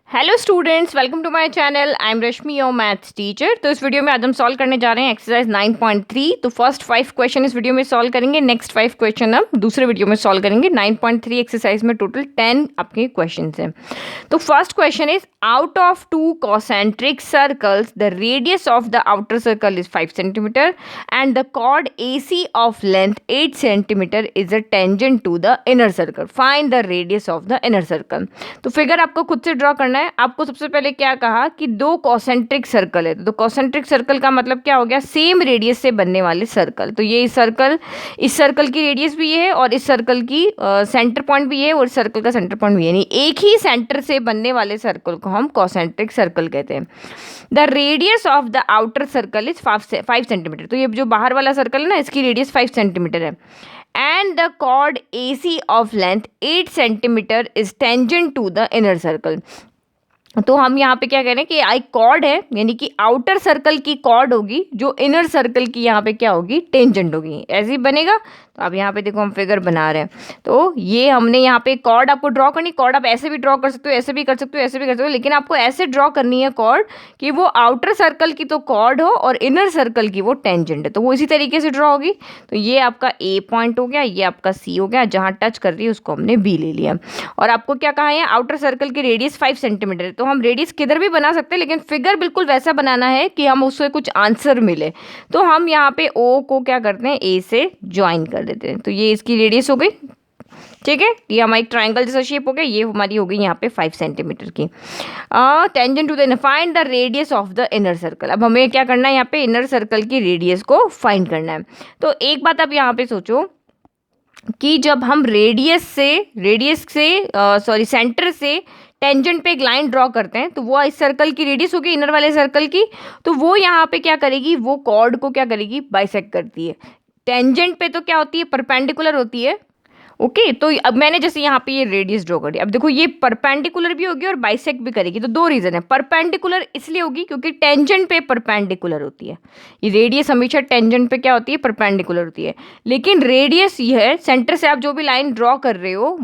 Hello students, welcome to my channel. I am Rashmi, your maths teacher. तो इस video में आज हम सॉल्व करने जा रहे हैं एक्सरसाइज 9.3। तो फर्स्ट 5 क्वेश्चन इस वीडियो में सॉल्व करेंगे, नेक्स्ट 5 क्वेश्चन हम दूसरे वीडियो में सॉल्व करेंगे। 9.3 एक्सरसाइज में टोटल 10 आपके क्वेश्चन हैं। तो first question is out of 2 concentric circles the radius of the outer circle is 5 centimetre and the chord AC of length 8 centimetre is a tangent to the inner circle. Find the radius of the inner circle. तो figure आपको खुद से draw करना है। आपको सबसे पहले क्या कहा कि 2 कॉन्सेंट्रिक सर्कल है। तो कॉन्सेंट्रिक सर्कल का मतलब क्या हो गया? सेम रेडियस से बनने वाले सर्कल। तो ये इस सर्कल की रेडियस भी ये है और इस सर्कल की सेंटर पॉइंट भी है और सर्कल का सेंटर पॉइंट भी है। यानी एक ही सेंटर से बनने वाले सर्कल को हम कॉन्सेंट्रिक सर्कल कहते हैं। The radius of the outer circle is 5 centimetre. तो ये जो बाहर वाला सर्कल है ना, इसकी रेडियस 5 सेंटीमीटर है। And the chord AC of length 8 centimetre is tangent to the inner circle. तो हम यहाँ पे क्या कह रहे हैं कि आई कॉर्ड है, यानी कि आउटर सर्कल की कॉर्ड होगी जो इनर सर्कल की यहाँ पे क्या होगी? टेंजेंट होगी। ऐसे ही बनेगा। तो अब यहाँ पे देखो हम फिगर बना रहे हैं। तो ये हमने यहाँ पे कॉर्ड आपको ड्रॉ करनी। कॉर्ड आप ऐसे भी ड्रॉ कर सकते हो, ऐसे भी कर सकते हो, ऐसे भी कर सकते हो, लेकिन आपको ऐसे ड्रॉ करनी है कॉर्ड कि वो आउटर सर्कल की तो कॉर्ड हो और इनर सर्कल की वो टेंजेंट है। तो वो इसी तरीके से ड्रॉ होगी। तो ये आपका A पॉइंट हो गया, ये आपका C हो गया। जहाँ टच कर रही है उसको हमने B ले लिया। और आपको क्या कहा है? आउटर सर्कल की रेडियस 5 सेंटीमीटर है। तो हम रेडियस किधर भी बना सकते हैं, लेकिन फिगर बिल्कुल वैसा बनाना है कि हम उससे कुछ आंसर मिले। तो हम यहाँ पे O को क्या करते हैं? A से ज्वाइन कर देते हैं। तो ये इसकी रेडियस हो गई, ठीक है। ये हमारी ट्राइंगल जैसा शेप हो गया। ये हमारी हो गई यहाँ पे 5 सेंटीमीटर की। Tangent to the find the radius of the inner circle. अब हमें क्या करना है? यहाँ पे इनर सर्कल की रेडियस को फाइंड करना है। तो एक बात आप यहाँ पे सोचो कि जब हम सेंटर से टेंजेंट पे एक लाइन ड्रॉ करते हैं तो वो इस सर्कल की रेडियस होगी, इनर वाले सर्कल की। तो वो यहाँ पे क्या करेगी? वो कॉर्ड को क्या करेगी? बाइसेक्ट करती है। टेंजेंट पे तो क्या होती है? परपेंडिकुलर होती है। ओके तो अब मैंने जैसे यहाँ पे ये रेडियस ड्रॉ करी। अब देखो ये परपेंडिकुलर भी होगी और बाइसेक्ट भी करेगी। तो 2 रीजन है। परपेंडिकुलर इसलिए होगी क्योंकि टेंजेंट पे परपेंडिकुलर होती है। ये रेडियस हमेशा टेंजेंट पे क्या होती है? परपेंडिकुलर होती है। लेकिन रेडियस ये है, सेंटर से आप जो भी लाइन ड्रॉ कर रहे हो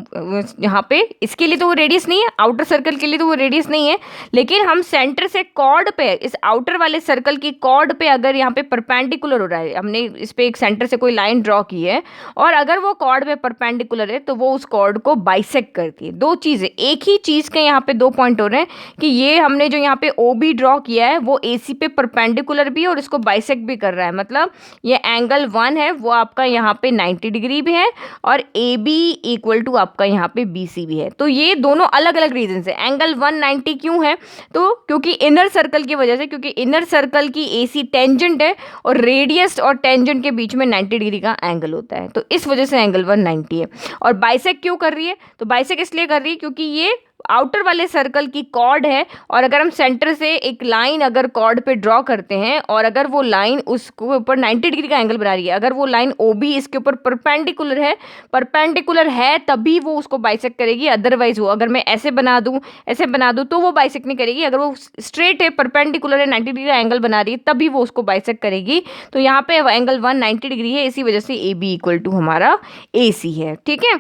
यहाँ पे, इसके लिए तो वो रेडियस नहीं है। आउटर सर्कल के लिए तो वो रेडियस नहीं है। लेकिन हम सेंटर से कॉर्ड पे, इस आउटर वाले सर्कल की कॉर्ड पे अगर यहाँ पे परपेंडिकुलर हो रहा है, हमने इस पे एक सेंटर से कोई लाइन ड्रॉ की है और अगर वो कॉर्ड पे परपेंडिकुलर है तो वो उस कॉर्ड को बाइसेक्ट करती है। 2 चीजें, एक ही चीज के यहाँ पे 2 पॉइंट हो रहे हैं कि ये हमने जो यहाँ पे OB ड्रॉ किया है वो AC पे परपेंडिकुलर भी है और इसको बाइसेक्ट भी कर रहा है। मतलब ये एंगल 1 है वो आपका यहाँ पे 90 डिग्री भी है और AB इक्वल टू आपका यहाँ पे BC भी है। तो ये दोनों अलग अलग रीजन से। एंगल 190 क्यों है? तो क्योंकि इनर सर्कल की वजह से, क्योंकि इनर सर्कल की AC टेंजेंट है और रेडियस और टेंजेंट के बीच में 90 डिग्री का एंगल होता है। तो इस वजह से एंगल 190 है। और बाइसेक्ट क्यों कर रही है? तो बाइसेक्ट इसलिए कर रही है क्योंकि ये आउटर वाले सर्कल की कॉर्ड है और अगर हम सेंटर से एक लाइन अगर कॉर्ड पे ड्रॉ करते हैं और अगर वो लाइन उसके ऊपर 90 डिग्री का एंगल बना रही है, अगर वो लाइन OB इसके ऊपर परपेंडिकुलर है तभी वो उसको बाइसेक्ट करेगी। अदरवाइज वो अगर मैं ऐसे बना दूं तो वो बाइसेक्ट नहीं करेगी। अगर वो स्ट्रेट है, परपेंडिकुलर है, 90 डिग्री का एंगल बना रही है तभी वो उसको बाइसेक्ट करेगी। तो यहाँ पे एंगल 190 डिग्री है, इसी वजह से AB इक्वल टू हमारा AC है, ठीक है।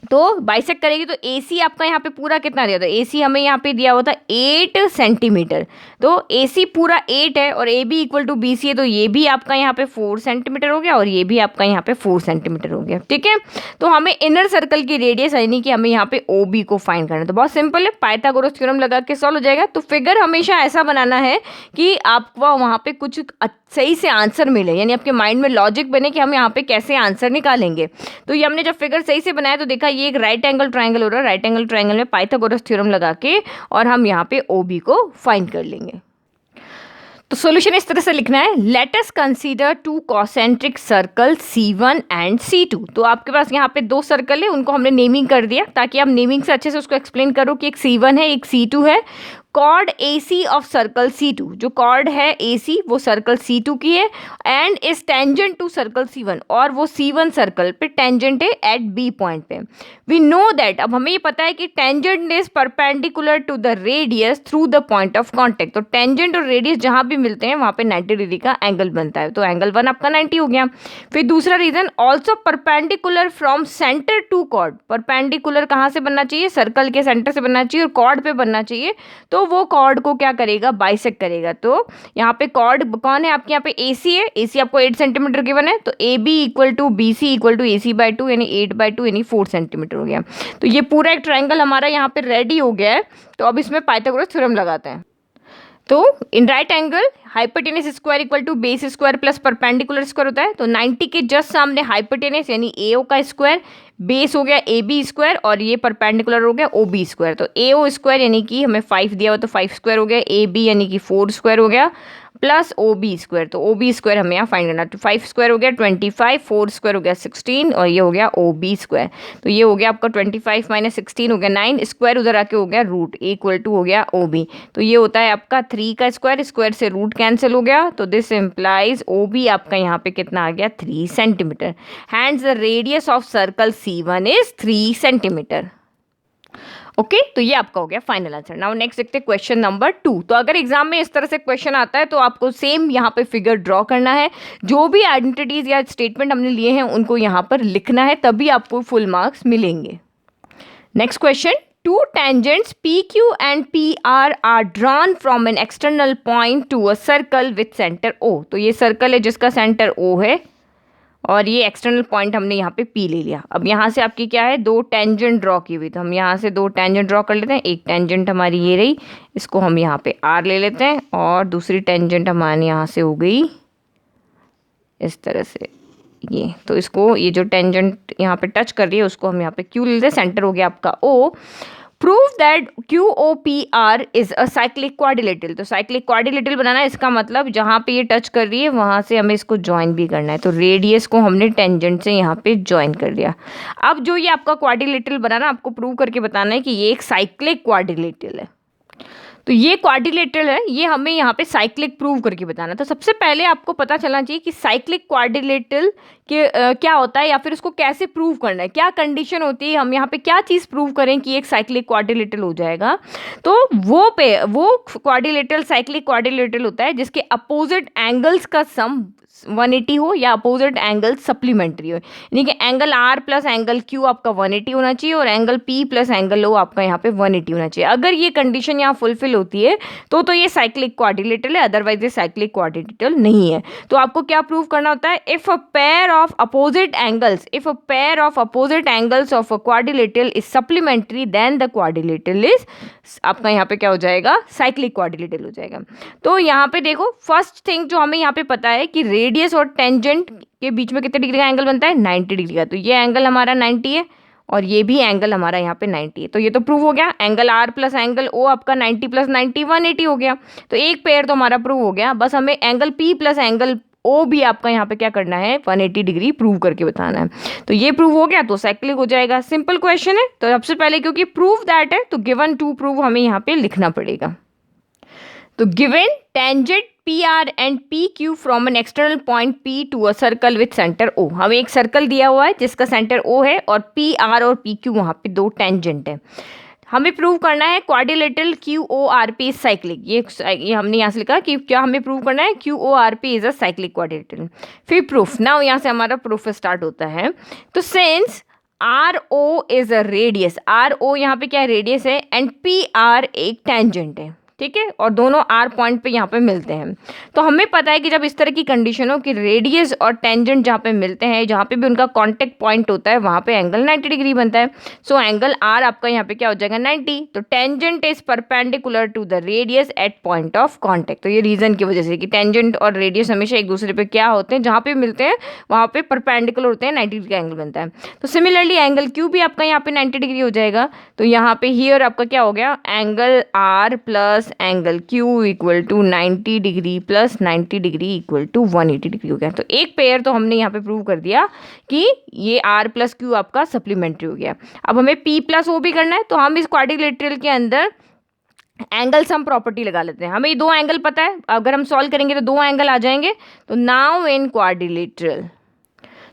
तो बाइसेक्ट करेगी। तो AC आपका यहाँ पे पूरा कितना दिया था? AC हमें यहाँ पे दिया हुआ था 8 सेंटीमीटर। तो AC पूरा 8 है और AB इक्वल टू BC है। तो ये भी आपका यहाँ पे 4 सेंटीमीटर हो गया और ये भी आपका यहाँ पे 4 सेंटीमीटर हो गया, ठीक है। तो हमें इनर सर्कल की रेडियस यानी कि हमें यहाँ पे OB को फाइंड करना है। तो बहुत सिंपल है, पाइथागोरस थ्योरम लगा के सॉल्व हो जाएगा। तो फिगर हमेशा ऐसा बनाना है कि आपको वहाँ पे कुछ सही से आंसर मिले, यानी आपके माइंड में लॉजिक बने कि हम यहाँ पे कैसे आंसर निकालेंगे। तो ये हमने जब फिगर सही से बनाया तो देखा ये एक राइट एंगल ट्रायंगल हो रहा है। राइट एंगल ट्रायंगल में पाइथागोरस थ्योरम लगा के और हम यहाँ पे OB को फाइंड कर लेंगे। तो सॉल्यूशन इस तरह से लिखना है, let us consider 2 concentric circle C1 and C2। तो आपके पास यहाँ पे 2 सर्कल है, उनको हमने नेमिंग कर दिया ताकि आप नेमिंग से अच्छे से उसको एक्सप्लेन करो कि एक C1 है एक C2 है। Cord AC of circle C2, जो कॉर्ड है AC वो सर्कल C2 की है, and is tangent to circle C1, और वो C1 सर्कल पे टेंजेंट है एट B पॉइंट पे। वी नो दैट, अब हमें ये पता है कि tangent is perpendicular to the radius through the point of contact. तो टेंजेंट और रेडियस जहां भी मिलते हैं वहां पे 90 डिग्री का एंगल बनता है, तो एंगल 1 आपका 90 हो गया। फिर दूसरा reason, also perpendicular from centre to chord. Perpendicular कहाँ से बनना चाहिए? सर्कल के सेंटर से बनना चाहिए और कॉर्ड पे बनना चाहिए, तो वो कॉर्ड को क्या करेगा? बाइसेक्ट करेगा। तो यहाँ पे कॉर्ड कौन है आपके? यहाँ पे AC है, AC आपको 8 सेंटीमीटर गिवन है, तो AB equal to BC equal to AC/2 यानी 8/2 यानी 4 सेंटीमीटर हो गया। तो ये पूरा एक ट्रायंगल हमारा यहाँ पे रेडी हो गया है। तो अब इसमें पाइथागोरस थ्योरम लगाते हैं। तो in right angle hypotenuse square equal to base square plus perpendicular square होता है। तो 90 के जस्ट सामने हाइपोटेनस यानी AO का स्क्वायर, बेस हो गया AB स्क्वायर, और ये परपेंडिकुलर हो गया OB स्क्वायर। तो AO स्क्वायर यानी कि हमें 5 दिया हुआ तो 5 स्क्वायर हो गया, AB यानी कि 4 स्क्वायर हो गया, प्लस OB स्क्वायर। तो OB स्क्वायर हमें यहाँ फाइंड करना। तो 5 स्क्वायर हो गया 25, 4 स्क्वायर हो गया 16, और ये हो गया OB स्क्वायर। तो ये हो गया आपका 25 माइनस 16 हो गया 9, स्क्वायर उधर आके हो गया रूट, इक्वल टू हो गया OB। तो ये होता है आपका 3 का स्क्वायर, स्क्वायर से रूट कैंसिल हो गया। तो दिस इम्प्लाइज OB आपका यहाँ पे कितना आ गया? 3 centimetre. Hands the radius of circle C1 is 3 centimetre. Okay, तो ये आपका हो गया फाइनल आंसर। नाउ नेक्स्ट देखते हैं क्वेश्चन नंबर 2। तो अगर एग्जाम में इस तरह से क्वेश्चन आता है तो आपको सेम यहाँ पे फिगर ड्रॉ करना है, जो भी आइडेंटिटीज या स्टेटमेंट हमने लिए हैं उनको यहाँ पर लिखना है, तभी आपको फुल मार्क्स मिलेंगे। Next question, two tangents PQ and PR are drawn from an external point to a circle with center O। तो ये सर्कल है जिसका सेंटर O है, और ये एक्सटर्नल पॉइंट हमने यहाँ पे P ले लिया। अब यहाँ से आपकी क्या है? 2 टेंजेंट ड्रॉ की हुई, तो हम यहाँ से 2 टेंजेंट ड्रॉ कर लेते हैं। एक टेंजेंट हमारी ये रही, इसको हम यहाँ पे R ले लेते हैं, और दूसरी टेंजेंट हमारे यहाँ से हो गई इस तरह से ये। तो इसको, ये जो टेंजेंट यहाँ पे टच कर रही है उसको हम यहाँ पे Q ले लेते हैं, सेंटर हो गया आपका O। Prove that QOPR is a cyclic quadrilateral. तो साइक्लिक क्वाड्रिलेटरल बनाना है, इसका मतलब जहाँ पे ये टच कर रही है वहाँ से हमें इसको ज्वाइन भी करना है। तो रेडियस को हमने टेंजेंट से यहाँ पे ज्वाइन कर दिया। अब जो ये आपका क्वाड्रिलेटरल बनाना, आपको प्रूव करके बताना है कि ये एक साइक्लिक क्वाड्रिलेटरल है। तो ये क्वाड्रिलेटरल है, ये हमें यहाँ पे साइक्लिक प्रूव करके बताना। तो सबसे पहले आपको पता चलना चाहिए कि साइक्लिक क्वाड्रिलेटरल के क्या होता है, या फिर उसको कैसे प्रूव करना है, क्या कंडीशन होती है, हम यहाँ पे क्या चीज़ प्रूव करें कि एक साइक्लिक क्वाड्रिलेटरल हो जाएगा। तो वो क्वाड्रिलेटरल साइक्लिक क्वाड्रिलेटरल होता है जिसके अपोजिट एंगल्स का सम 180 हो, या अपोजिट एंगल सप्लीमेंट्री हो, यानी कि angle R plus angle Q आपका 180 होना चाहिए, और angle P plus angle O आपका यहाँ पे 180 होना चाहिए। अगर ये कंडीशन यहाँ फुलफिल होती है तो ये साइक्लिक क्वाड्रिलेटरल है, अदरवाइज ये साइक्लिक क्वाड्रिलेटरल नहीं है। तो आपको क्या प्रूव करना होता है? If a pair of opposite angles of a quadrilateral is supplementary then the quadrilateral is, आपका यहाँ पे क्या हो जाएगा? साइक्लिक क्वाड्रिलेटरल हो जाएगा। तो यहाँ पे देखो, फर्स्ट थिंग जो हमें यहाँ पे पता है कि रेडियस और टेंजेंट के बीच में कितने डिग्री का एंगल बनता है? 90 डिग्री का। तो ये एंगल हमारा 90 है, और ये भी एंगल हमारा यहाँ पे 90 है। तो ये तो प्रूव हो गया। Angle R plus angle O आपका 90 प्लस 90 180 हो गया। तो एक पेयर तो हमारा प्रूव हो गया। बस हमें angle P plus angle O भी आपका यहाँ पे क्या करना है? 180 डिग्री प्रूव करके बताना है। तो ये प्रूव हो गया तो साइक्लिक हो जाएगा। सिंपल क्वेश्चन है। तो सबसे पहले क्योंकि प्रूव दैट है तो गिवन टू प्रूव हमें यहाँ पे लिखना पड़ेगा। तो given tangent PR and PQ from an external point P to a circle with centre O। हमें एक सर्कल दिया हुआ है जिसका सेंटर O है, और PR और PQ वहाँ पे 2 टेंजेंट है। हमें प्रूव करना है क्वाड्रिलेटरल QORP इज साइक्लिक। ये हमने यहाँ से लिखा कि क्या हमें प्रूव करना है? QORP is a cyclic quadrilateral. फिर प्रूफ, नाउ यहाँ से हमारा प्रूफ स्टार्ट होता है। तो since RO is a radius, RO यहाँ पे क्या है? रेडियस है, एंड PR एक टेंजेंट है, ठीक है, और दोनों R पॉइंट पे यहाँ पे मिलते हैं। तो हमें पता है कि जब इस तरह की कंडीशन हो कि रेडियस और टेंजेंट जहाँ पे मिलते हैं, जहाँ पे भी उनका कांटेक्ट पॉइंट होता है वहाँ पे एंगल 90 डिग्री बनता है। सो एंगल R आपका यहाँ पे क्या हो जाएगा? 90। तो tangent is perpendicular to the radius at point of contact. तो ये रीजन की वजह से कि टेंजेंट और रेडियस हमेशा एक दूसरे पे क्या होते हैं, जहाँ पे मिलते हैं वहाँ पे परपेंडिकुलर होते हैं, 90 डिग्री का एंगल बनता है। तो सिमिलरली एंगल Q भी आपका यहाँ पे 90 डिग्री हो जाएगा। तो यहाँ पे हियर आपका क्या हो गया? Angle R plus angle Q equal to 90 degree plus 90 degree equal to 180 degree हो गया। तो एक पेयर तो हमने यहाँ पे प्रूव कर दिया कि ये R प्लस Q आपका सप्लीमेंट्री हो गया। अब हमें P प्लस O भी करना है। तो हम इस क्वाड्रिलेटरल के अंदर एंगल सम प्रॉपर्टी लगा लेते हैं। हमें ये दो एंगल पता है, अगर हम सॉल्व करेंगे तो दो एंगल आ जाएंगे। तो नाउ इन क्वाड्रिलेटरल,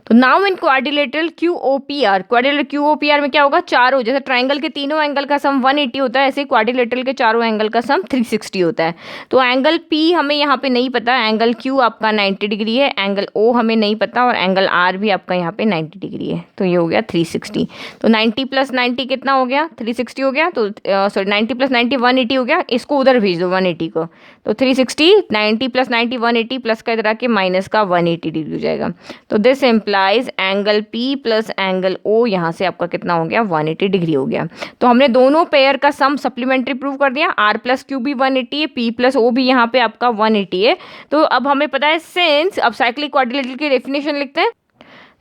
तो now in quadrilateral QOPR, quadrilateral QOPR में क्या होगा, चारों, जैसे ट्राइंगल के तीनों एंगल का सम 180 होता है, ऐसे क्वाड्रिलेटरल के चारों एंगल का सम 360 होता है। तो एंगल P हमें यहाँ पे नहीं पता, एंगल Q आपका 90 डिग्री है, एंगल O हमें नहीं पता, और एंगल R भी आपका यहाँ पे 90 डिग्री है। तो ये हो गया 360। तो 90 + 90 कितना हो गया, 360 हो गया। तो सॉरी 90 + 90 180 हो गया, इसको उधर भेज दो 180 को। तो 360, 90 + 90 180, प्लस का इधर आके माइनस का 180 डिग्री हो जाएगा। तो this implies angle P plus angle O यहाँ से आपका कितना हो गया, 180 डिग्री हो गया। तो हमने दोनों पेयर का सम सप्लीमेंट्री प्रूव कर दिया। R + Q भी 180 है, P + O भी यहाँ पे आपका 180 है। तो अब हमें पता है सिंस, अब साइक्लिक क्वाड्रिलेटरल की डेफिनेशन लिखते हैं।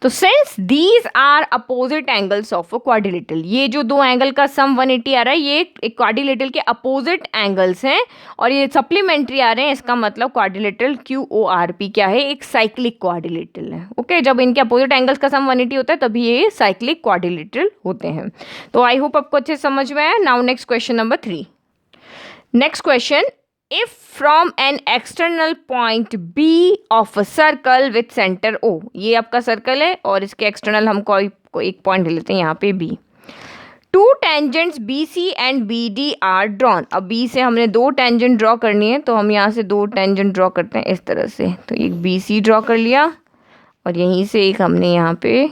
तो since these are opposite angles of a quadrilateral, ये जो दो एंगल का सम 180 आ रहा है, ये एक क्वाड्रिलेटरल के अपोजिट एंगल्स हैं और ये सप्लीमेंट्री आ रहे हैं। इसका मतलब क्वाड्रिलेटरल QORP क्या है, एक साइक्लिक क्वाड्रिलेटरल है। ओके, जब इनके अपोजिट एंगल्स का सम 180 होता है तभी ये साइक्लिक क्वाड्रिलेटरल होते हैं। तो आई होप आपको अच्छे समझ में आया। Now next question number 3। Next question, if from an external point B of a circle with center O, ये आपका सर्कल है और इसके एक्सटर्नल हम कोई एक पॉइंट ले लेते हैं यहाँ पे B। Two tangents BC and BD are drawn. अब B से हमने दो टेंजेंट ड्रॉ करनी है, तो हम यहाँ से दो टेंजेंट ड्रॉ करते हैं इस तरह से। तो एक BC ड्रॉ कर लिया और यहीं से एक हमने यहाँ पे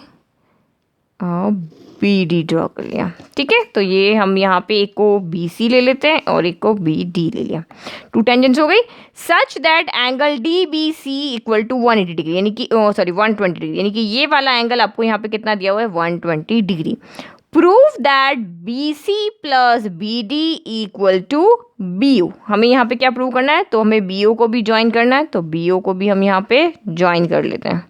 BD ड्रॉ कर लिया। ठीक है, तो ये हम यहाँ पे एक को BC ले लेते हैं और एक को BD ले लिया। टू टेंजेंट्स हो गई। Such that angle DBC equal to 180 degree, यानी कि सॉरी 120 डिग्री, यानी कि ये वाला एंगल आपको यहाँ पे कितना दिया हुआ है, 120 degree. Prove that BC + BD equal to BO। हमें यहाँ पे क्या प्रूव करना है, तो हमें BO को भी ज्वाइन करना है। तो BO को भी हम यहाँ पे ज्वाइन कर लेते हैं।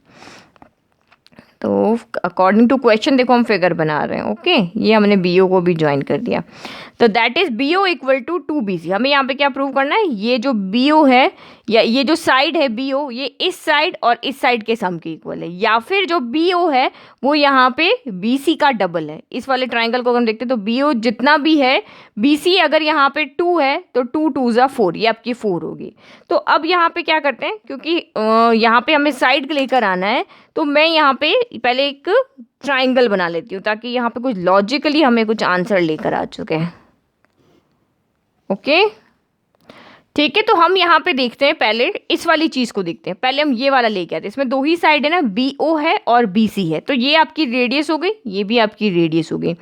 तो अकॉर्डिंग टू क्वेश्चन देखो हम फिगर बना रहे हैं। ओके, ये हमने BO को भी ज्वाइन कर दिया। तो that is BO equal to 2BC। हमें यहाँ पे क्या प्रूव करना है, ये जो BO है या ये जो साइड है BO, ये इस साइड और इस साइड के सम के इक्वल है, या फिर जो BO है वो यहाँ पे BC का डबल है। इस वाले ट्राइंगल को हम देखते हैं तो BO जितना भी है, BC अगर यहाँ पे 2 है तो 2 2 ज़ा 4, ये आपकी 4 होगी। तो अब यहाँ पे क्या करते हैं, क्योंकि यहाँ पे हमें साइड लेकर आना है, तो मैं यहाँ पे पहले एक ट्राइंगल बना लेती हूँ ताकि यहाँ पे कुछ लॉजिकली हमें कुछ आंसर लेकर आ चुके हैं। ओके, ठीक है, तो हम यहाँ पे देखते हैं, पहले इस वाली चीज़ को देखते हैं। पहले हम ये वाला लेके आते हैं, इसमें दो ही साइड है ना, BO है और BC है। तो ये आपकी रेडियस हो गई, ये भी आपकी रेडियस हो गई।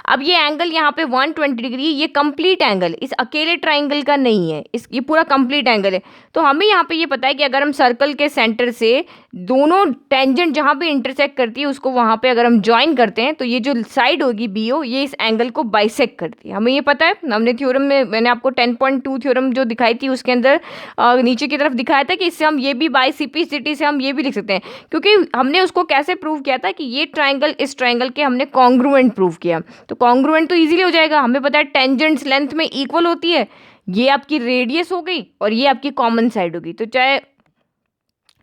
अब ये एंगल यहाँ पे 120 डिग्री, ये कंप्लीट एंगल, इस अकेले ट्राइंगल का नहीं है, ये पूरा कंप्लीट एंगल है। तो हमें यहाँ पे ये पता है कि अगर हम सर्कल के सेंटर से दोनों टेंजेंट जहाँ पे इंटरसेक्ट करती है उसको वहाँ पे अगर हम ज्वाइन करते हैं, तो ये जो साइड होगी BO, ये इस एंगल को बाइसेक्ट करती है। हमें ये पता है, हमने थ्योरम में, मैंने आपको 10.2 थ्योरम जो दिखाई थी उसके अंदर नीचे की तरफ दिखाया था कि इससे हम ये भी बाइसिपिसिटी से हम ये भी लिख सकते हैं, क्योंकि हमने उसको कैसे प्रूव किया था कि ये ट्राइंगल इस ट्राइंगल के हमने कॉन्ग्रुएंट प्रूव किया। तो कॉन्ग्रुएंट तो इजीली हो जाएगा, हमें पता है टेंजेंट्स लेंथ में इक्वल होती है। ये आपकी रेडियस हो गई और ये आपकी कॉमन साइड होगी। तो चाहे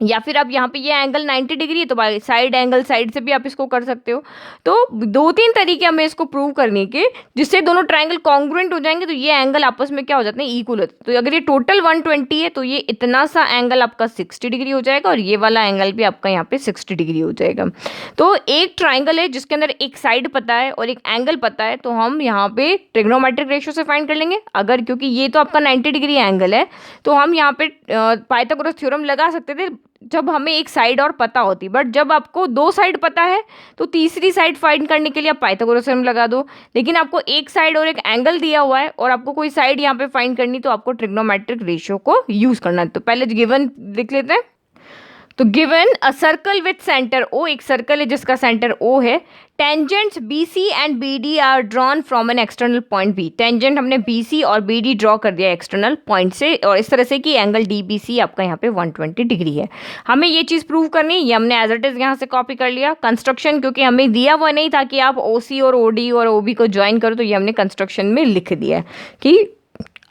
या फिर आप यहाँ पे ये एंगल 90 डिग्री है तो साइड एंगल साइड से भी आप इसको कर सकते हो। तो दो तीन तरीके हमें इसको प्रूव करने के, जिससे दोनों ट्राइंगल कॉन्ग्रुएंट हो जाएंगे, तो ये एंगल आपस में क्या हो जाते हैं, इक्वल होते हैं। तो अगर ये टोटल 120 है तो ये इतना सा एंगल आपका 60 डिग्री हो जाएगा और ये वाला एंगल भी आपका यहाँ पे 60 डिग्री हो जाएगा। तो एक ट्राइंगल है जिसके अंदर एक साइड पता है और एक एंगल पता है, तो हम यहाँ पे ट्रिग्नोमेट्रिक रेशियो से फाइंड कर लेंगे। अगर क्योंकि ये तो आपका 90 डिग्री एंगल है, तो हम यहाँ पे पाइथागोरस थ्योरम लगा सकते थे जब हमें एक साइड और पता होती। बट जब आपको दो साइड पता है तो तीसरी साइड फाइंड करने के लिए आप पाइथागोरस थ्योरम लगा दो। लेकिन आपको एक साइड और एक एंगल दिया हुआ है और आपको कोई साइड यहाँ पे फाइंड करनी, तो आपको ट्रिग्नोमेट्रिक रेशियो को यूज करना है। तो पहले गिवन लिख लेते हैं। तो given a circle with centre O, एक सर्कल है जिसका सेंटर O है। Tangents BC and BD are drawn from an external point B। Tangent हमने BC और BD ड्रॉ कर दिया एक्सटर्नल पॉइंट से, और इस तरह से कि एंगल DBC आपका यहाँ पे 120 डिग्री है। हमें ये चीज़ प्रूव करनी, ये हमने एज इट इज़ यहाँ से कॉपी कर लिया। कंस्ट्रक्शन क्योंकि हमें दिया हुआ नहीं था कि आप OC और OD और OB को ज्वाइन करो, तो ये हमने कंस्ट्रक्शन में लिख दिया कि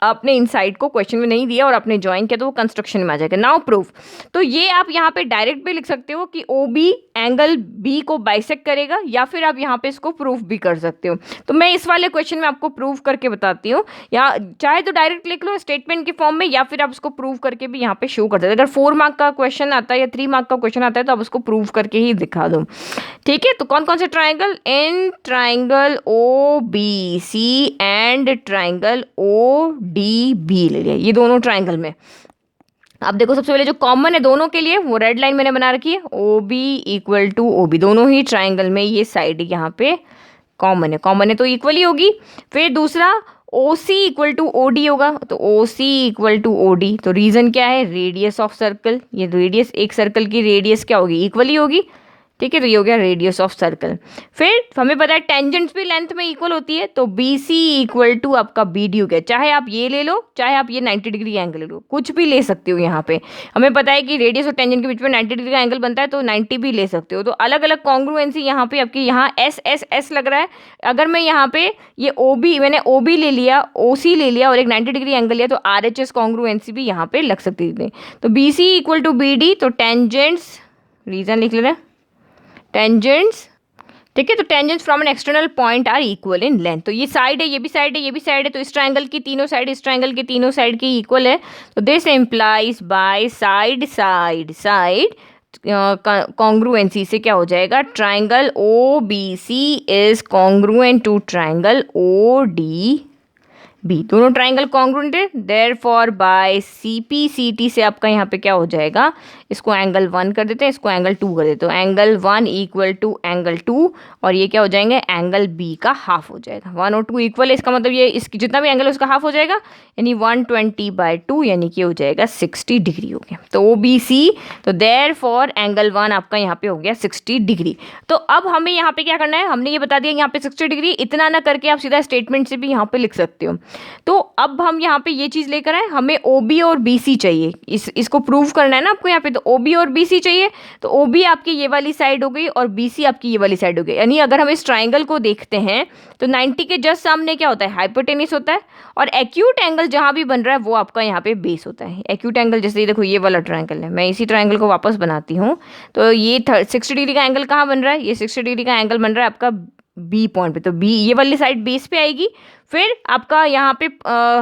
आपने इनसाइड को क्वेश्चन में नहीं दिया और आपने ज्वाइन किया तो वो कंस्ट्रक्शन में आ जाएगा। नाउ प्रूफ, तो ये आप यहाँ पे डायरेक्ट भी लिख सकते हो कि ओ बी एंगल बी को बाइसेक्ट करेगा, या फिर आप यहाँ पे इसको प्रूफ भी कर सकते हो। तो मैं इस वाले क्वेश्चन में आपको प्रूफ करके बताती हूँ, या चाहे तो डायरेक्ट लिख लो स्टेटमेंट के फॉर्म में, या फिर आप उसको प्रूव करके भी यहाँ पे शो कर सकते हो। अगर 4 मार्क का क्वेश्चन आता है या 3 मार्क का क्वेश्चन आता है तो आप उसको प्रूव करके ही दिखा दो। ठीक है, तो कौन कौन से triangle, in triangle O B C and triangle O D B ले लिया, ये दोनों ट्राइंगल में। अब देखो सबसे पहले जो कॉमन है दोनों के लिए वो रेड लाइन मैंने बना रखी है, O B equal to O B, दोनों ही ट्राइंगल में ये साइड यहाँ पे कॉमन है तो इक्वल ही होगी। फिर दूसरा ओ सी इक्वल टू ओ डी होगा, तो ओ सी इक्वल टू ओ डी, तो रीजन क्या है, रेडियस ऑफ सर्कल, ये रेडियस, एक सर्कल की रेडियस क्या होगी, इक्वल ही होगी। ठीक है, तो ये हो गया रेडियस ऑफ सर्कल। फिर हमें पता है टेंजेंट्स भी लेंथ में इक्वल होती है, तो बी सी इक्वल टू आपका बी डी हो गया। चाहे आप ये ले लो, चाहे आप ये 90 डिग्री एंगल ले लो, कुछ भी ले सकते हो। यहाँ पे हमें पता है कि रेडियस और टेंजेंट के बीच में 90 डिग्री का एंगल बनता है, तो 90 भी ले सकते हो। तो अलग अलग कॉन्ग्रुएंसी यहाँ पे आपकी, यहाँ एस एस एस लग रहा है, अगर मैं यहाँ पे ये ओ बी, मैंने ओ बी ले लिया, ओ सी ले लिया और एक 90 डिग्री एंगल लिया, तो आर एच एस कॉन्ग्रुएंसी भी यहाँ पे लग सकती थी। तो B C equal to B D, तो टेंजेंट्स, रीजन लिख ले रहे हैं, टेंजेंट्स, ठीक है, तो tangents from an external point are equal in length. तो ये साइड है, ये भी साइड है, ये भी साइड है, तो इस ट्रायंगल की तीनों साइड, इस ट्रायंगल की तीनों साइड की इक्वल है। तो this implies by side side side congruency से क्या हो जाएगा, triangle O B C is congruent to triangle O D B, दोनों ट्राइंगल कॉन्ग्रुएंट है। Therefore by C P C T से आपका यहाँ पे क्या हो जाएगा, इसको एंगल 1 कर देते हैं, इसको एंगल 2 कर देते हैं, एंगल 1 इक्वल टू एंगल 2, और ये क्या हो जाएंगे, एंगल बी का हाफ हो जाएगा। 1 और 2 इक्वल है, इसका मतलब ये इसकी जितना भी एंगल है उसका हाफ हो जाएगा, यानी 120/2, यानी कि हो जाएगा 60 डिग्री हो गया। तो ओ बी सी, तो देयरफॉर एंगल 1 आपका यहाँ पे हो गया 60 डिग्री। तो अब हमें यहाँ पे क्या करना है, हमने ये बता दिया यहाँ पे 60 डिग्री, इतना ना करके आप सीधा स्टेटमेंट से भी यहाँ पे लिख सकते हो। तो अब हम यहाँ पे ये चीज़ लेकर आए, हमें ओ बी और बी सी चाहिए, इसको प्रूव करना है ना आपको यहाँ पे, तो ओ बी और बी सी चाहिए। तो ओ बी आपकी ये वाली साइड हो गई और बी सी आपकी ये वाली साइड हो गई, यानी अगर हम इस ट्राइंगल को देखते हैं तो 90 के जस्ट सामने क्या होता है, हाइपोटेनिस होता है, और एक्यूट एंगल जहाँ भी बन रहा है वो आपका यहाँ पे बेस होता है। एक्यूट एंगल जैसे देखो ये वाला ट्राइंगल है, मैं इसी ट्राइंगल को वापस बनाती हूँ, तो ये 60 डिग्री का एंगल कहाँ बन रहा है, ये 60 डिग्री का एंगल बन रहा है आपका बी पॉइंट पे, तो बी ये वाली साइड बेस पे आएगी। फिर आपका यहाँ पे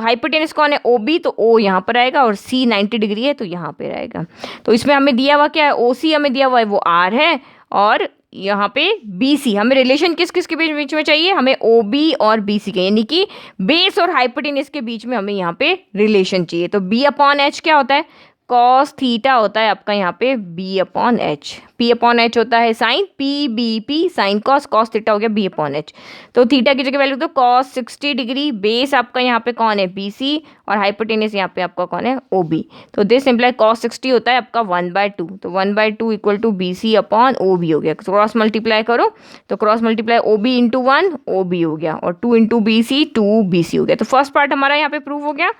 हाइपोटेनस कौन है, ओ बी, तो ओ यहाँ पर आएगा, और सी 90 डिग्री है तो यहाँ पे रहेगा। तो इसमें हमें दिया हुआ क्या है, ओ सी हमें दिया हुआ है वो आर है, और यहाँ पे बी सी, हमें रिलेशन किस किस के बीच में चाहिए, हमें ओ बी और बी सी के, यानी कि बेस और हाइपोटेनस के बीच में हमें यहाँ पे रिलेशन चाहिए। तो बी अपॉन एच क्या होता है, कॉस थीटा होता है आपका यहाँ पे B upon H, P upon H होता है sine, P B P sine cos, cos theta हो गया बी अपॉन एच। तो थीटा की जगह वैल्यू तो कॉस 60 डिग्री, बेस आपका यहाँ पे कौन है, बी सी, और हाइपोटेनस यहाँ पे आपका कौन है, ओ बी। तो दिस इम्प्लाई कॉस 60 होता है आपका 1/2, तो 1/2 equal to B C upon O B हो गया। क्रॉस मल्टीप्लाई करो, तो cross multiply O B into 1 O B हो गया, और 2 into B C 2 B C हो गया। तो फर्स्ट पार्ट हमारा यहाँ पे प्रूव हो गया,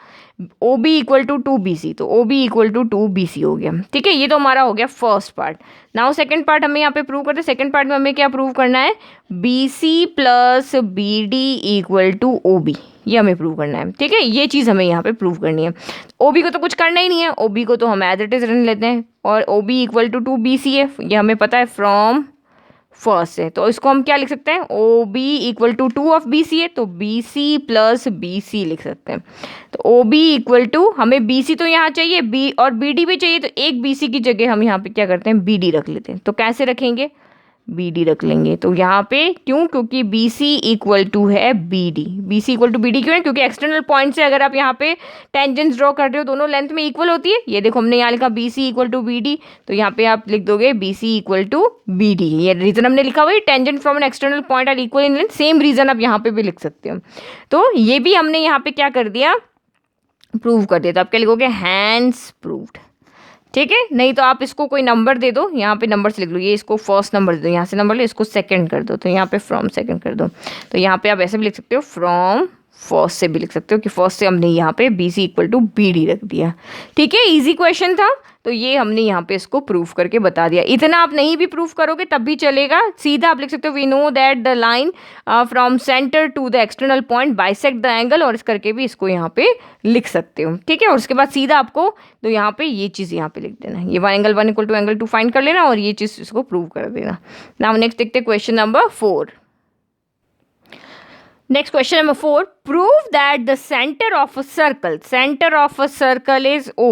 O B equal to 2 B C, तो O B equal to 2 B C हो गया। ठीक है, ये तो हमारा हो गया first part. Now second part हमें यहाँ पे प्रूव करते हैं। सेकंड पार्ट में हमें क्या प्रूव करना है, B C plus B D equal to O B, ये हमें प्रूव करना है। ठीक है, ये चीज़ हमें यहाँ पे प्रूव करनी है। ओ बी को तो कुछ करना ही नहीं है, ओ बी को तो हम एज इट इज रन लेते हैं, और O B equal to 2 B C है, ये हमें पता है फ्रॉम फर्स्ट है। तो इसको हम क्या लिख सकते हैं, O B equal to 2 of B C है, तो B C plus B C लिख सकते हैं। तो ओ बी इक्वल टू, हमें बी सी तो यहाँ चाहिए, बी और बी डी भी चाहिए, तो एक बी सी की जगह हम यहाँ पे क्या करते हैं, बी डी रख लेते हैं। तो कैसे रखेंगे, बी डी रख लेंगे। तो यहाँ पे क्यों, क्योंकि बी सी इक्वल टू है B D, B C equal to B D क्यों है, क्योंकि एक्सटर्नल पॉइंट से अगर आप यहाँ पे टेंजेंट्स ड्रॉ कर रहे हो दोनों लेंथ में इक्वल होती है। ये देखो हमने यहाँ लिखा B C equal to B D, तो यहाँ पे आप लिख दोगे B C equal to B D, ये रीजन हमने लिखा हुआ है, tangent from an external point are equal in length, same reason आप यहाँ पे भी लिख सकते हो। तो ये भी हमने यहाँ पे क्या कर दिया, प्रूव कर दिया। तो आप क्या लिखोगे, हैंस प्रूव्ड। ठीक है, नहीं तो आप इसको कोई नंबर दे दो, यहाँ पे नंबर से लिख लो, ये इसको फर्स्ट नंबर दे दो, यहाँ से नंबर लो, इसको सेकंड कर दो, तो यहाँ पे फ्रॉम सेकंड कर दो। तो यहाँ पे आप ऐसे भी लिख सकते हो, फ्रॉम फर्स्ट से भी लिख सकते हो कि फर्स्ट से हमने यहाँ पे B C equal to B D रख दिया। ठीक है, इजी क्वेश्चन था, तो ये हमने यहाँ पे इसको प्रूफ करके बता दिया। इतना आप नहीं भी प्रूफ करोगे तब भी चलेगा, सीधा आप लिख सकते हो we know that the line from centre to the external point bisect the angle, और इस करके भी इसको यहाँ पे लिख सकते हो। ठीक है, और उसके बाद सीधा आपको तो यहाँ पे ये चीज़ यहाँ पे लिख देना, ये angle 1 equal to angle 2 find कर लेना और ये चीज़ इसको प्रूव कर देना। नाउ नेक्स्ट देखते question number 4। Next question number 4. Prove that the center of a circle is O,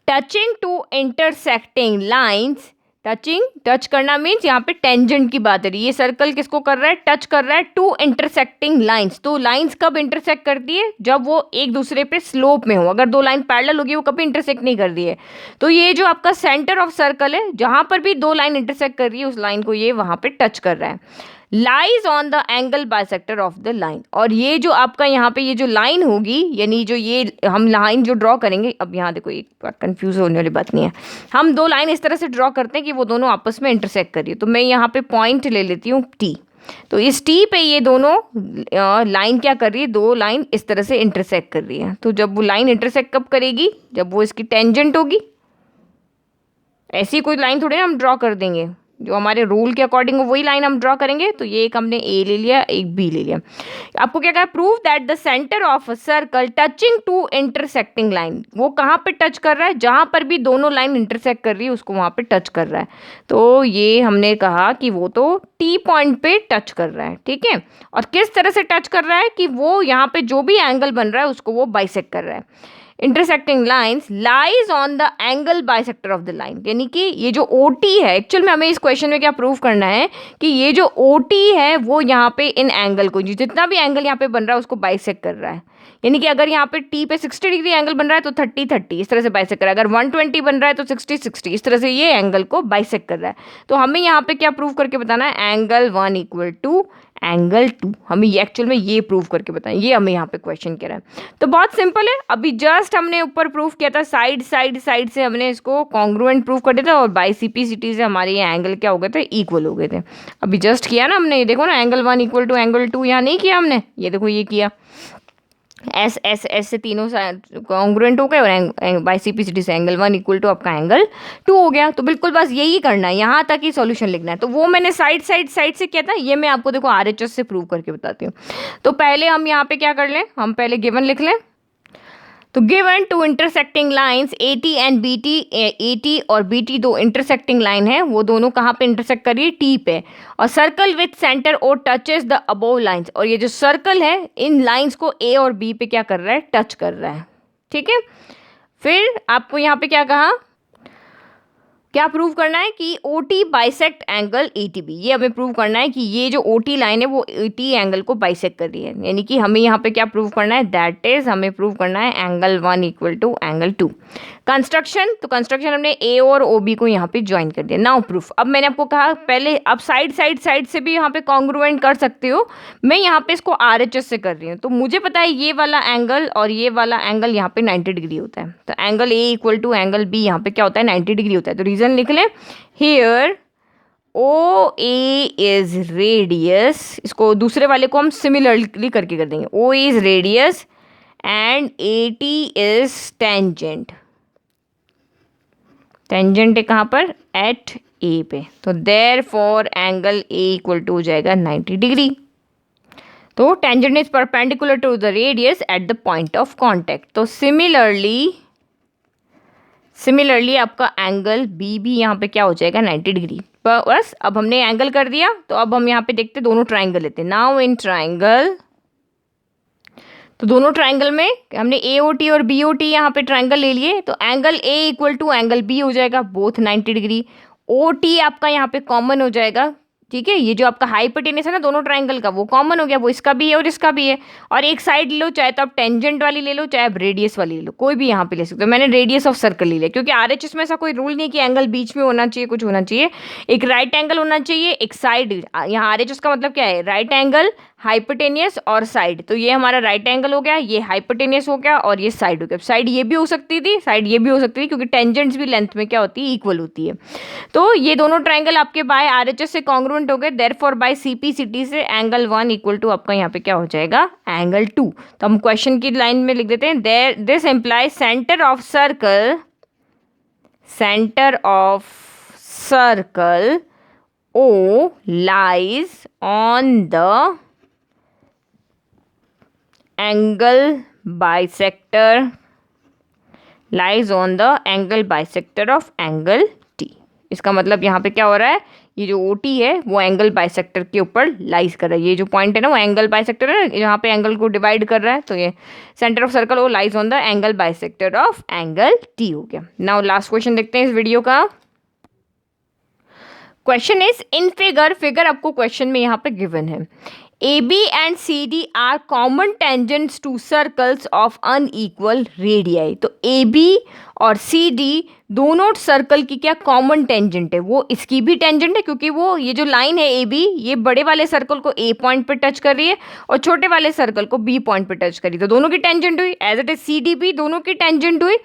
touching two intersecting lines. Touch करना मीन्स यहाँ पे टेंजेंट की बात है। ये सर्कल किसको कर रहा है? टच कर रहा है टू इंटरसेक्टिंग लाइंस। तो लाइंस कब इंटरसेक्ट करती है? जब वो एक दूसरे पे स्लोप में हो। अगर दो लाइन पैरेलल होगी वो कभी इंटरसेक्ट नहीं कर रही है। तो ये जो आपका सेंटर ऑफ सर्कल है, जहाँ पर भी दो लाइन इंटरसेक्ट कर रही है उस लाइन को ये वहाँ पे टच कर रहा है। Lies on the angle bisector of the line. और ये जो आपका यहाँ पे ये जो लाइन होगी, यानी जो ये हम लाइन जो ड्रॉ करेंगे, अब यहाँ देखो एक बार कंफ्यूज होने वाली बात नहीं है, हम दो लाइन इस तरह से ड्रॉ करते हैं कि वो दोनों आपस में इंटरसेक्ट कर रही है। तो मैं यहाँ पे पॉइंट ले लेती हूँ टी। तो इस टी पे ये दोनों लाइन क्या कर रही है? दो लाइन इस तरह से इंटरसेक्ट कर रही है। तो जब वो लाइन इंटरसेक्ट कब करेगी? जब वो इसकी टेंजेंट होगी। ऐसी कोई लाइन थोड़ी ना हम ड्रॉ कर देंगे, जो हमारे रूल के अकॉर्डिंग वही लाइन हम ड्रॉ करेंगे। तो ये एक हमने ए ले लिया, एक बी ले लिया। आपको क्या कहा? Prove that the centre of a circle touching to intersecting line. वो कहाँ पे टच कर रहा है? जहाँ पर भी दोनों लाइन इंटरसेक्ट कर रही है उसको वहाँ पे टच कर रहा है। तो ये हमने कहा कि वो तो टी पॉइंट पे टच कर रहा है। ठीक है, और किस तरह से टच कर रहा है कि वो यहाँ पे जो भी एंगल बन रहा है उसको वो बाइसेक्ट कर रहा है। Intersecting lines lies on the angle bisector of the line. यानी कि ये जो ओ टी है, एक्चुअल में हमें इस क्वेश्चन में क्या प्रूव करना है कि ये जो ओ टी है वो यहाँ पे इन एंगल को, जितना भी एंगल यहाँ पे बन रहा है उसको बाइसेक्ट कर रहा है। यानी कि अगर यहाँ पे टी पे 60 डिग्री एंगल बन रहा है तो 30 इस तरह से बाइसेक्ट कर रहा है। अगर 120 बन रहा है तो 60 इस तरह से ये एंगल को बाइसेक्ट कर रहा है। तो हमें यहाँ पे क्या प्रूव करके बताना है? Angle 1 equal to angle 2। हमें ये एक्चुअल में ये प्रूव करके बताएं, ये हमें यहाँ पे क्वेश्चन कह रहा है। तो बहुत सिंपल है, अभी जस्ट हमने ऊपर प्रूव किया था, साइड से हमने इसको कॉन्ग्रुएंट प्रूव कर दिया था और बाई CP/CT से हमारे ये एंगल क्या हो गए थे? इक्वल हो गए थे। अभी जस्ट किया ना हमने, ये देखो ना, एंगल 1 इक्वल टू एंगल 2 यहाँ नहीं किया हमने, ये देखो ये किया। एस से तीनों कॉन्ग्रुएंट हो गए और बाई CP/CT से एंगल 1 इक्वल टू आपका एंगल 2 हो गया। तो बिल्कुल बस यही करना है, यहाँ तक ही सॉल्यूशन लिखना है। तो वो मैंने साइड से किया था, ये मैं आपको देखो RHS से प्रूव करके बताती हूँ। तो पहले हम यहाँ पे क्या कर लें, हम पहले गिवन लिख लें। तो given two intersecting lines AT and BT, AT और BT दो इंटरसेक्टिंग लाइन है, वो दोनों कहाँ पे इंटरसेक्ट कर रही है? T पे। और circle with centre O touches the above lines. और ये जो सर्कल है इन लाइंस को A और B पे क्या कर रहा है? टच कर रहा है। ठीक है, फिर आपको यहाँ पे क्या कहा? क्या प्रूव करना है कि OT बाइसेक्ट एंगल ATB। ये हमें प्रूव करना है कि ये जो OT लाइन है वो AT एंगल को बाइसेक्ट कर रही है। यानी कि हमें यहाँ पे क्या प्रूव करना है? दैट इज हमें प्रूव करना है angle 1 equal to angle 2। Construction, तो कंस्ट्रक्शन हमने A और OB को यहाँ पे ज्वाइन कर दिया। Now proof. अब मैंने आपको कहा पहले आप साइड से भी यहाँ पे कॉन्ग्रुएंट कर सकते हो। मैं यहाँ पे इसको RHS से कर रही हूँ। तो मुझे पता है ये वाला एंगल और ये वाला एंगल यहाँ पे 90 डिग्री होता है। तो angle A equal to angle B यहाँ पे क्या होता है? 90 डिग्री होता है। तो रीजन लिख लें, हियर OA इज रेडियस। इसको दूसरे वाले को हम सिमिलरली करके कर देंगे। OA is radius and AT is tangent. Tangent है कहाँ पर? एट A पे। तो therefore angle A equal to हो जाएगा 90 डिग्री। तो tangent is perpendicular to the radius at the point of contact. तो सिमिलरली आपका एंगल B भी यहाँ पे क्या हो जाएगा? 90 डिग्री। बस अब हमने एंगल कर दिया, तो अब हम यहाँ पे देखते दोनों ट्राइंगल लेते हैं। नाउ इन ट्राइंगल, तो दोनों ट्राइंगल में हमने AOT और BOT यहाँ पे ट्राइंगल ले लिए। तो angle A equal to angle B हो जाएगा, बोथ 90 डिग्री। OT आपका यहाँ पे कॉमन हो जाएगा। ठीक है, ये जो आपका हाइपोटेनस है ना दोनों ट्राइंगल का, वो कॉमन हो गया, वो इसका भी है और इसका भी है। और एक साइड ले लो, चाहे तो आप टेंजेंट वाली ले लो, चाहे आप रेडियस वाली ले लो, कोई भी यहाँ पे ले सकते हो। मैंने रेडियस ऑफ सर्कल ले लिया क्योंकि RHS में ऐसा कोई रूल नहीं कि एंगल बीच में होना चाहिए, कुछ होना चाहिए। एक राइट एंगल होना चाहिए, एक साइड। यहाँ RHS का मतलब क्या है? राइट एंगल, हाइपोटेनियस और साइड। तो ये हमारा राइट एंगल हो गया, ये हाइपोटेनियस हो गया और ये साइड हो गया। साइड ये भी हो सकती थी, साइड ये भी हो सकती थी, क्योंकि टेंजेंट्स भी लेंथ में क्या होती है, इक्वल होती है। तो ये दोनों ट्राइंगल आपके बाय आरएचएस से कॉन्ग्रुएंट हो गए, देयरफॉर बाय सीपीसीटी से एंगल 1 इक्वल टू आपका यहाँ पे क्या हो जाएगा, एंगल 2। तो हम क्वेश्चन की लाइन में लिख देते हैं, there this implies centre of circle O lies on the angle bisector of angle T। इसका मतलब यहाँ पे क्या हो रहा है, ये जो OT है वो एंगल बाइसेक्टर के ऊपर लाइज कर रहा है। ये जो पॉइंट है ना वो एंगल बाइसेक्टर है, यहाँ पे एंगल को डिवाइड कर रहा है। तो ये सेंटर ऑफ सर्कल वो lies on the angle bisector of angle T हो गया। नाउ लास्ट क्वेश्चन देखते हैं इस वीडियो का। क्वेश्चन इज इन फिगर आपको क्वेश्चन में यहाँ पे गिवन है, AB and CD are common tangents to circles of unequal radii. तो AB और CD दोनों सर्कल की क्या कॉमन टेंजेंट है, वो इसकी भी टेंजेंट है, क्योंकि वो ये जो लाइन है AB ये बड़े वाले सर्कल को A पॉइंट पे टच कर रही है और छोटे वाले सर्कल को B पॉइंट पे टच कर रही है। तो दोनों की टेंजेंट हुई, एज इट इज CD भी दोनों की टेंजेंट हुई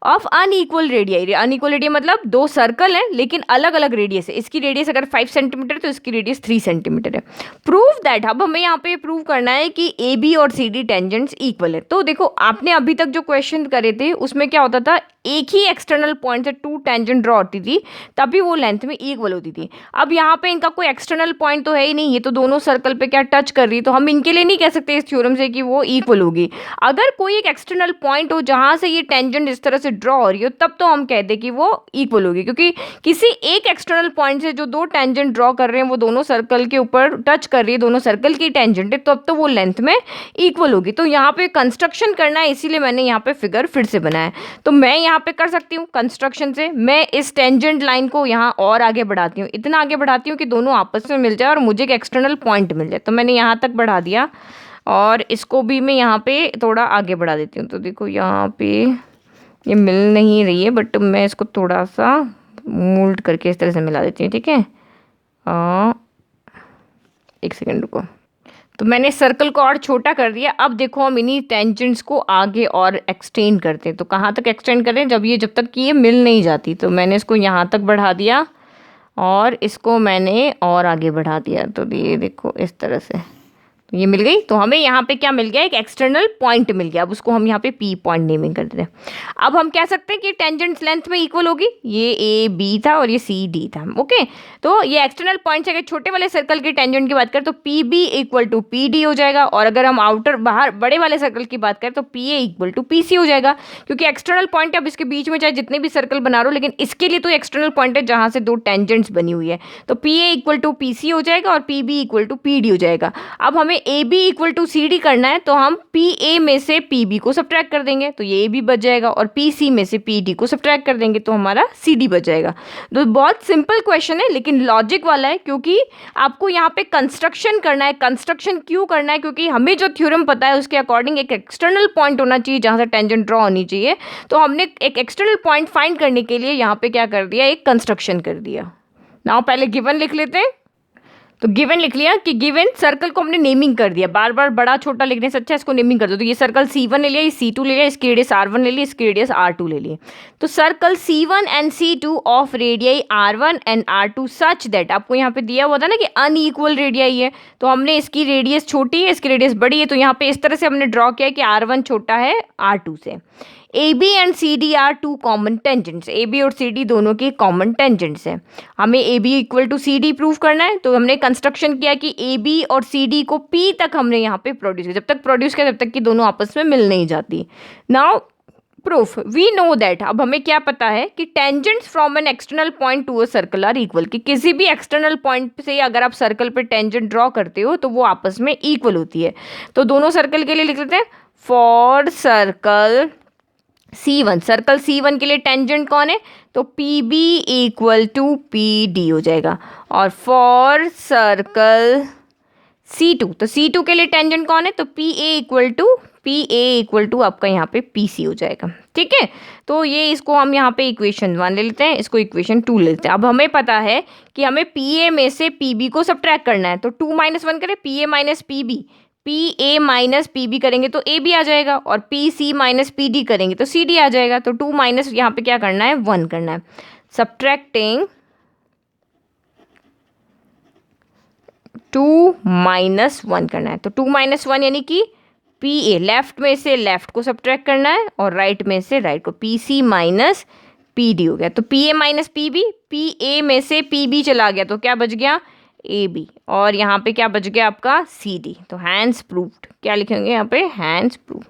of unequal radii. Unequal radius मतलब दो सर्कल हैं लेकिन अलग अलग रेडियस है। इसकी रेडियस अगर 5 सेंटीमीटर तो इसकी रेडियस 3 सेंटीमीटर है। प्रूव दैट, अब हमें यहाँ पे प्रूव करना है कि AB और CD टेंजेंट्स इक्वल है। तो देखो आपने अभी तक जो क्वेश्चन करे थे उसमें क्या होता था, एक ही एक्सटर्नल पॉइंट से 2 टेंजेंट ड्रॉ होती थी तभी वो लेंथ में इक्वल होती थी। अब यहाँ पे इनका कोई एक्सटर्नल पॉइंट तो है ही नहीं, ये तो दोनों सर्कल पे क्या टच कर रही है, तो हम इनके लिए नहीं कह सकते इस थ्योरम से कि वो इक्वल होगी। अगर कोई एक एक्सटर्नल पॉइंट हो जहाँ से ये टेंजेंट इस तरह से ड्रॉ हो रही हो तब तो हम कह दें कि वो इक्वल होगी, क्योंकि किसी एक एक्सटर्नल पॉइंट से जो 2 टेंजेंट ड्रॉ कर रहे हैं वो दोनों सर्कल के ऊपर टच कर रही है, दोनों सर्कल की टेंजेंट है, तो अब तो वो लेंथ में इक्वल होगी। तो यहाँ पे कंस्ट्रक्शन करना है, इसीलिए मैंने यहाँ पे फिगर फिर से बनाया। तो मैं यहाँ पे कर सकती हूँ कंस्ट्रक्शन से, मैं इस टेंजेंट लाइन को यहाँ और आगे बढ़ाती हूँ, इतना आगे बढ़ाती हूँ कि दोनों आपस में मिल जाए और मुझे एक एक्सटर्नल पॉइंट मिल जाए। तो मैंने यहाँ तक बढ़ा दिया और इसको भी मैं यहाँ पे थोड़ा आगे बढ़ा देती हूँ। तो देखो यहाँ पे ये मिल नहीं रही है, बट मैं इसको थोड़ा सा मोल्ड करके इस तरह से मिला देती हूँ, ठीक है। एक सेकेंड रुको। तो मैंने सर्कल को और छोटा कर दिया। अब देखो हम इन्हीं टेंजेंट्स को आगे और एक्सटेंड करते हैं। तो कहाँ तक एक्सटेंड करें, जब तक कि ये मिल नहीं जाती। तो मैंने इसको यहाँ तक बढ़ा दिया और इसको मैंने और आगे बढ़ा दिया। तो ये देखो इस तरह से, तो ये मिल गई। तो हमें यहाँ पे क्या मिल गया, एक एक्सटर्नल पॉइंट मिल गया। अब उसको हम यहाँ पे P पॉइंट नेमिंग कर देते हैं। अब हम कह सकते हैं कि टेंजेंट्स लेंथ में इक्वल होगी, ये AB था और ये CD था, ओके। तो ये एक्सटर्नल पॉइंट से अगर छोटे वाले सर्कल की टेंजेंट की बात करें तो PB इक्वल टू PD हो जाएगा, और अगर हम आउटर बाहर बड़े वाले सर्कल की बात करें तो PA इक्वल टू PC हो जाएगा, क्योंकि एक्सटर्नल पॉइंट अब इसके बीच में चाहे जितने भी सर्कल बना रहे हो, लेकिन इसके लिए तो एक्सटर्नल पॉइंट है जहाँ से 2 टेंजेंट्स बनी हुई है। तो PA इक्वल टू PC हो जाएगा और PB इक्वल टू PD हो जाएगा। अब हमें AB इक्वल टू CD करना है, तो हम PA में से PB को सब्ट्रैक्ट कर देंगे तो ये AB बच जाएगा, और PC में से PD को सब्ट्रैक्ट कर देंगे तो हमारा CD बच जाएगा। तो बहुत सिंपल क्वेश्चन है लेकिन लॉजिक वाला है, क्योंकि आपको यहाँ पे कंस्ट्रक्शन करना है। कंस्ट्रक्शन क्यों करना है, क्योंकि हमें जो थ्योरम पता है उसके अकॉर्डिंग एक एक्सटर्नल पॉइंट होना चाहिए जहाँ से टेंजेंट ड्रॉ होनी चाहिए। तो हमने एक एक्सटर्नल पॉइंट फाइंड करने के लिए यहाँ पे क्या कर दिया, एक कंस्ट्रक्शन कर दिया। नाउ पहले गिवन लिख लेते हैं। तो गिवन लिख लिया कि गिवन सर्कल को हमने नेमिंग कर दिया। बार बार बड़ा छोटा लिखने से अच्छा इसको नेमिंग कर दो। तो ये सर्कल C1 ले लिया, ये C2 ले लिया, इसकी रेडियस R1 ले ली, इसकी रेडियस R2 ले ली। तो circle C1 and C2 of radii R1 and R2 such that, आपको यहाँ पे दिया हुआ था ना कि अनइक्वल रेडियाई है, तो हमने इसकी रेडियस छोटी है, इसकी रेडियस बड़ी है, तो यहाँ पे इस तरह से हमने ड्रॉ किया कि R1 छोटा है R2 से। AB and CD are 2 common tangents, AB और CD दोनों की कॉमन टेंजेंट्स है। हमें AB equal to CD prove करना है, तो हमने कंस्ट्रक्शन किया कि AB और CD को P तक हमने यहाँ पे प्रोड्यूस किया। जब तक प्रोड्यूस किया तब तक कि दोनों आपस में मिल नहीं जाती। Now proof, we know that, अब हमें क्या पता है कि tangents from an external point to a circle are equal, कि किसी भी एक्सटर्नल पॉइंट से अगर आप सर्कल पे टेंजेंट ड्रॉ करते हो तो वो आपस में इक्वल होती है। तो दोनों सर्कल के लिए लिख लेते हैं, for circle C1, circle C1 के लिए टेंजेंट कौन है, तो PB इक्वल टू PD हो जाएगा। और फॉर सर्कल C2, तो C2 के लिए टेंजेंट कौन है, तो PA equal to P A equal to आपका यहाँ पे पी सी हो जाएगा। ठीक है, तो ये इसको हम यहाँ पे इक्वेशन 1 ले लेते हैं, इसको इक्वेशन 2 ले लेते हैं। अब हमें पता है कि हमें पी ए में से पी बी को सब्ट्रैक्ट करना है, तो 2 - 1 करें, P A minus P B, P A minus P B करेंगे तो ए बी आ जाएगा, और P C minus P D करेंगे तो सी डी आ जाएगा। तो 2 माइनस यहाँ पे क्या करना है, 1 करना है। सब्ट्रैक्टिंग 2 - 1 करना है, तो 2 - 1 यानी कि पी ए, लेफ्ट में से लेफ्ट को सब्ट्रैक्ट करना है और राइट में से राइट को, P C minus P D हो गया। तो P A minus P B, P A में से पी बी चला गया तो क्या बच गया, ए बी, और यहाँ पे क्या बच गया आपका, सी डी। तो हैंस प्रूव्ड, क्या लिखेंगे यहाँ पे, हैंस प्रूव्ड।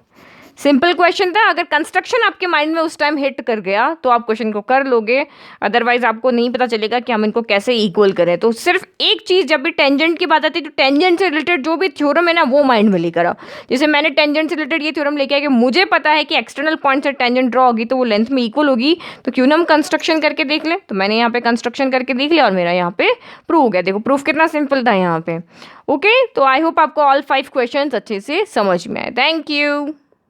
सिंपल क्वेश्चन था, अगर कंस्ट्रक्शन आपके माइंड में उस टाइम हिट कर गया तो आप क्वेश्चन को कर लोगे, अदरवाइज आपको नहीं पता चलेगा कि हम इनको कैसे इक्वल करें। तो सिर्फ एक चीज़, जब भी टेंजेंट की बात आती है तो टेंजेंट से रिलेटेड जो भी थ्योरम है ना वो माइंड में लेकर आओ। जैसे मैंने टेंजेंट से रिलेटेड ये थ्योरम लेके आया कि मुझे पता है कि एक्सटर्नल पॉइंट से टेंजेंट ड्रॉ होगी तो वो लेंथ में इक्वल होगी, तो क्यों ना हम कंस्ट्रक्शन करके देख लें। तो मैंने यहाँ पे कंस्ट्रक्शन करके देख लिया और मेरा यहाँ पे प्रूव हो गया। देखो प्रूफ कितना सिंपल था यहाँ पे। ओके, तो आई होप आपको ऑल 5 क्वेश्चंस अच्छे से समझ में आए। Thank you.